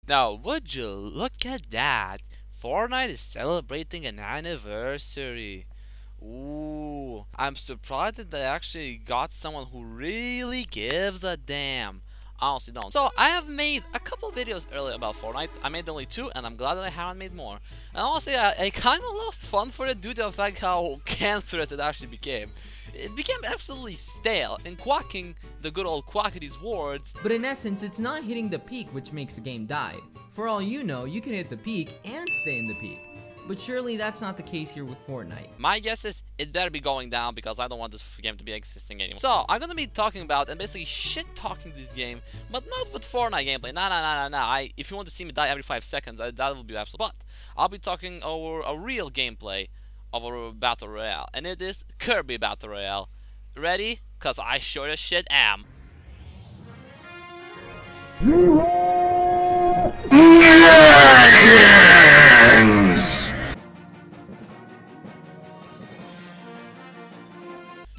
Now, would you look at that? Fortnite is celebrating an anniversary. Ooh, I'm surprised that they actually got someone who really gives a damn. I honestly don't. So, I have made a couple videos earlier about Fortnite. I made only two, and I'm glad that I haven't made more. And honestly, I kind of lost fun for it due to the fact how cancerous it actually became. It became absolutely stale, and quacking the good old Quackity's words. But in essence, it's not hitting the peak which makes a game die. For all you know, you can hit the peak and stay in the peak. But surely that's not the case here with Fortnite. My guess is it better be going down because I don't want this game to be existing anymore. So, I'm gonna be talking about and basically shit-talking this game, but not with Fortnite gameplay. Nah. If you want to see me die every 5 seconds, that would be absolute. But I'll be talking over a real gameplay of a Battle Royale, and it is Kirby Battle Royale. Ready? Cause I sure as shit am.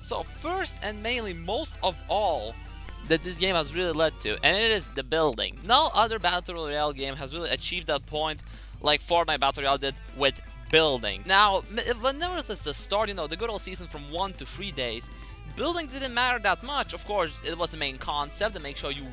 So first and mainly, most of all, that this game has really led to, and it is the building. No other Battle Royale game has really achieved that point like Fortnite Battle Royale did with building. Now, whenever it's the start, the good old season from 1 to 3 days, building didn't matter that much. Of course, it was the main concept to make sure you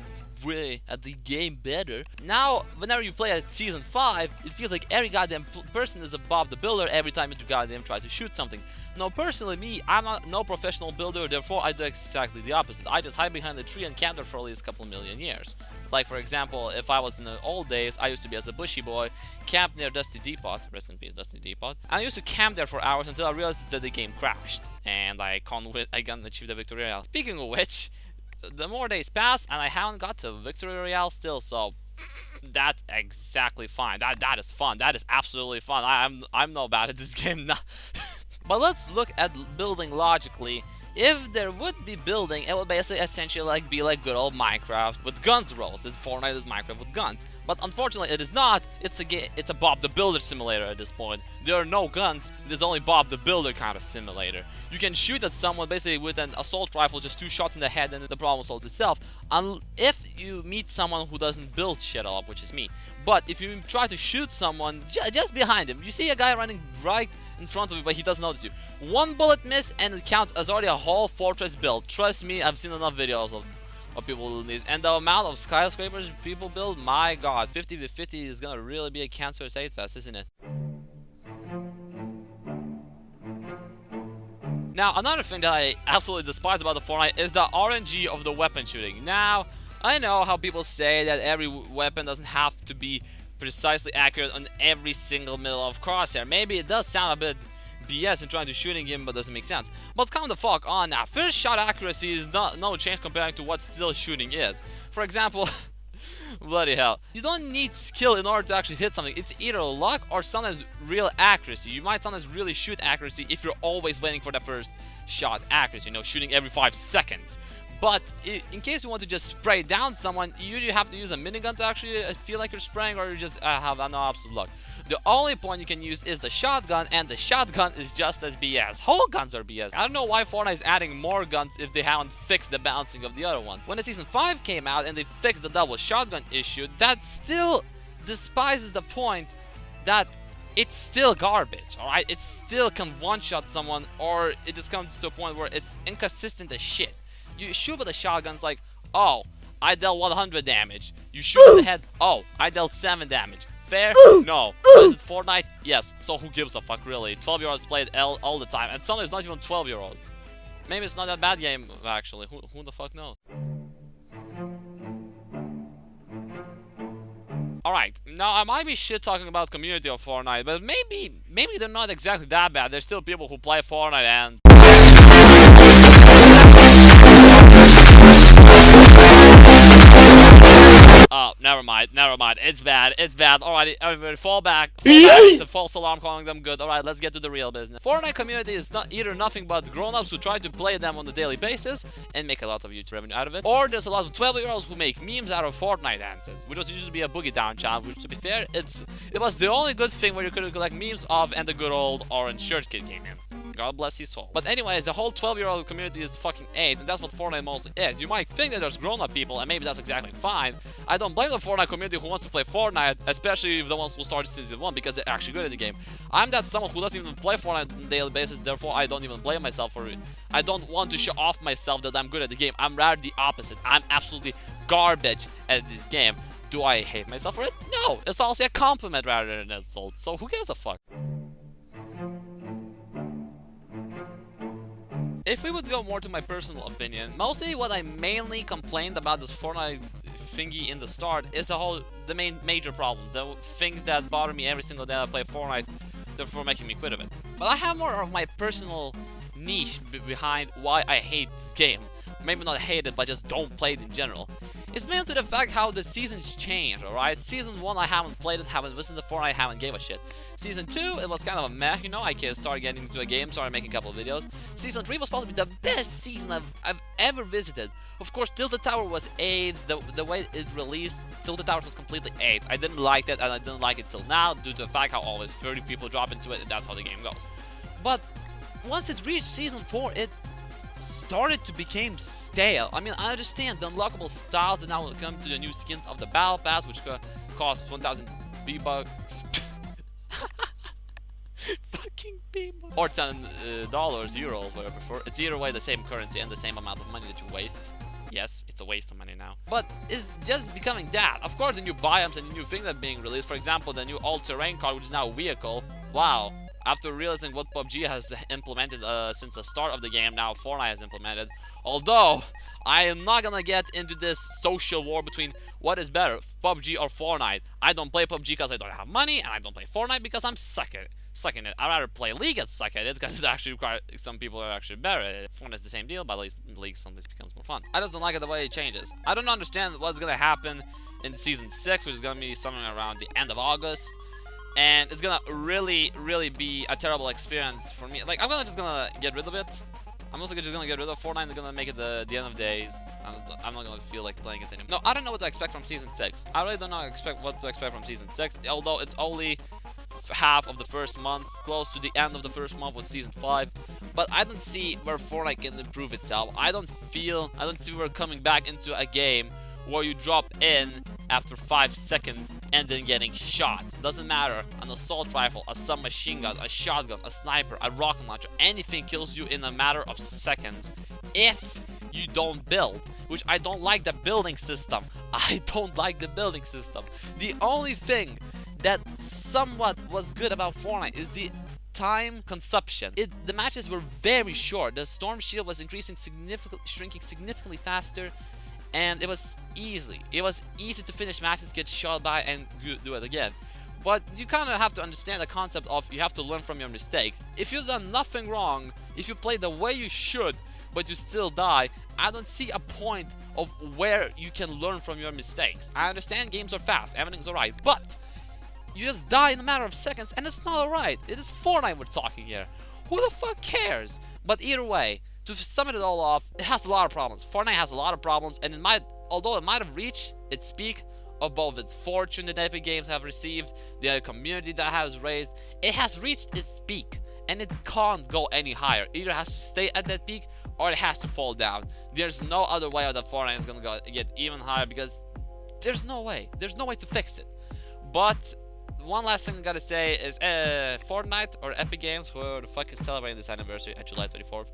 really at the game better. Now, whenever you play at Season 5, it feels like every goddamn person is a Bob the Builder every time you goddamn try to shoot something. Now, personally, me, I'm not no professional builder, therefore I do exactly the opposite. I just hide behind a tree and camp there for at least a couple million years. Like, for example, if I was in the old days, I used to be as a bushy boy, camp near Dusty Depot, rest in peace Dusty Depot, and I used to camp there for hours until I realized that the game crashed, and I can't achieve the Victory Royale. Speaking of which, the more days pass, and I haven't got to Victory Royale still, so that's exactly fine. That is fun. That is absolutely fun. I'm no bad at this game now. But let's look at building logically. If there would be building, it would basically essentially be like good old Minecraft with guns rolls. Fortnite is Minecraft with guns. But unfortunately, it is not. It's a Bob the Builder simulator at this point. There are no guns. There's only Bob the Builder kind of simulator. You can shoot at someone basically with an assault rifle, just 2 shots in the head, and the problem solves itself. If you meet someone who doesn't build shit up, which is me. But if you try to shoot someone just behind him, you see a guy running right in front of you, but he doesn't notice you. 1 bullet miss, and it counts as already a whole fortress built. Trust me, I've seen enough videos of people doing these. And the amount of skyscrapers people build, my god, 50 to 50 is gonna really be a cancerous hate fest, isn't it? Now, another thing that I absolutely despise about the Fortnite is the RNG of the weapon shooting. Now, I know how people say that every weapon doesn't have to be precisely accurate on every single middle of crosshair. Maybe it does sound a bit BS in trying to shooting him, but doesn't make sense. But calm the fuck on now. First shot accuracy is no change comparing to what still shooting is. For example, bloody hell, you don't need skill in order to actually hit something. It's either luck or sometimes real accuracy. You might sometimes really shoot accuracy if you're always waiting for the first shot accuracy, shooting every 5 seconds. But in case you want to just spray down someone, you have to use a minigun to actually feel like you're spraying, or you just have no absolute luck. The only point you can use is the shotgun, and the shotgun is just as BS. Whole guns are BS. I don't know why Fortnite is adding more guns if they haven't fixed the bouncing of the other ones. When the Season 5 came out and they fixed the double shotgun issue, that still despises the point that it's still garbage, alright? It still can one-shot someone, or it just comes to a point where it's inconsistent as shit. You shoot with the shotguns like, oh, I dealt 100 damage. You shoot in the head, oh, I dealt 7 damage. Fair? No. Is it Fortnite? Yes. So who gives a fuck, really? 12-year-olds play it all the time, and sometimes not even 12-year-olds. Maybe it's not that bad game, actually. Who the fuck knows? Alright, now I might be shit talking about community of Fortnite, but maybe they're not exactly that bad. There's still people who play Fortnite and... Oh, never mind. It's bad. Alrighty, everybody, fall back. It's a false alarm calling them good. Alright, let's get to the real business. Fortnite community is not either nothing but grown-ups who try to play them on a daily basis and make a lot of YouTube revenue out of it, or there's a lot of 12-year-olds who make memes out of Fortnite dances, which was used to be a boogie down channel, which, to be fair, it was the only good thing where you could collect memes of, and the good old orange shirt kid came in. God bless his soul. But anyways, the whole 12-year-old community is fucking AIDS, and that's what Fortnite mostly is. You might think that there's grown-up people, and maybe that's exactly fine. I don't blame the Fortnite community who wants to play Fortnite, especially if the ones who started Season 1, because they're actually good at the game. I'm that someone who doesn't even play Fortnite on a daily basis, therefore I don't even blame myself for it. I don't want to show off myself that I'm good at the game. I'm rather the opposite. I'm absolutely garbage at this game. Do I hate myself for it? No! It's also a compliment rather than an insult, so who gives a fuck? If we would go more to my personal opinion, mostly what I mainly complained about this Fortnite thingy in the start is the main major problems, the things that bother me every single day I play Fortnite, therefore making me quit of it. But I have more of my personal niche behind why I hate this game. Maybe not hate it, but just don't play it in general. It's mainly to the fact how the seasons change, alright? Season 1 I haven't played it, haven't listened to Fortnite, I haven't gave a shit. Season 2, it was kind of a meh, you know, I started getting into a game, started making a couple of videos. Season 3 was supposed to be the best season I've ever visited. Of course, Tilted Tower was AIDS, the way it released, Tilted Tower was completely AIDS. I didn't like that, and I didn't like it till now, due to the fact how always 30 people drop into it, and that's how the game goes. But once it reached Season 4, it started to become stale. I mean, I understand the unlockable styles that now will come to the new skins of the Battle Pass, which cost 1,000 V-Bucks. Fucking V-Bucks. Or $10, euros, whatever. It's either way the same currency and the same amount of money that you waste. Yes, it's a waste of money now. But it's just becoming that. Of course, the new biomes and the new things that are being released. For example, the new all-terrain card, which is now a vehicle. Wow. After realizing what PUBG has implemented since the start of the game, now Fortnite has implemented. Although, I am not gonna get into this social war between what is better, PUBG or Fortnite. I don't play PUBG because I don't have money, and I don't play Fortnite because I'm sucking it. I'd rather play League and suck at it, because it actually requires some people are actually better at it. Fortnite's the same deal, but at least League sometimes becomes more fun. I just don't like it the way it changes. I don't understand what's gonna happen in Season 6, which is gonna be something around the end of August. And it's gonna really be a terrible experience for me. Like, I'm just gonna get rid of it. I'm also just gonna get rid of Fortnite and gonna make it the end of days. I'm not gonna feel like playing it anymore. No, I don't know what to expect from Season 6. I really don't know what to expect from Season 6. Although it's only half of the first month, close to the end of the first month with Season 5. But I don't see where Fortnite can improve itself. I don't see we're coming back into a game where you drop in after 5 seconds and then getting shot. Doesn't matter, an assault rifle, a submachine gun, a shotgun, a sniper, a rocket launcher, anything kills you in a matter of seconds if you don't build, which I don't like the building system. I don't like the building system. The only thing that somewhat was good about Fortnite is the time consumption. The matches were very short. The storm shield was shrinking significantly faster. And it was easy. It was easy to finish matches, get shot by, and do it again. But you kind of have to understand the concept of you have to learn from your mistakes. If you've done nothing wrong, if you play the way you should, but you still die, I don't see a point of where you can learn from your mistakes. I understand games are fast, everything's alright, but you just die in a matter of seconds, and it's not alright. It is Fortnite we're talking here. Who the fuck cares? But either way, to sum it all off, it has a lot of problems. Fortnite has a lot of problems, and although it might have reached its peak of both its fortune that Epic Games have received, the community that has raised, it has reached its peak, and it can't go any higher. Either it has to stay at that peak, or it has to fall down. There's no other way that Fortnite is gonna get even higher, because there's no way to fix it. But one last thing I gotta say is Fortnite or Epic Games, who the fuck is celebrating this anniversary at July 24th.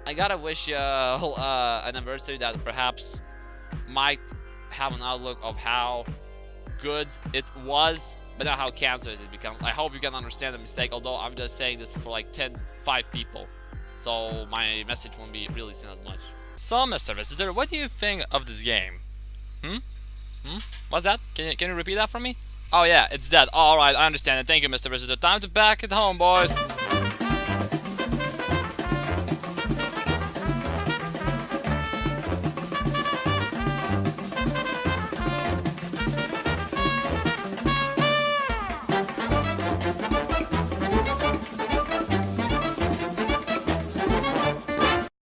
I gotta wish you an anniversary that perhaps might have an outlook of how good it was, but not how cancerous it becomes. I hope you can understand the mistake, although I'm just saying this for like 5 people. So my message won't be really seen as much. So, Mr. Visitor, what do you think of this game? What's that? Can you repeat that for me? Oh yeah, it's dead. Alright, I understand it. Thank you, Mr. Visitor. Time to back it home, boys.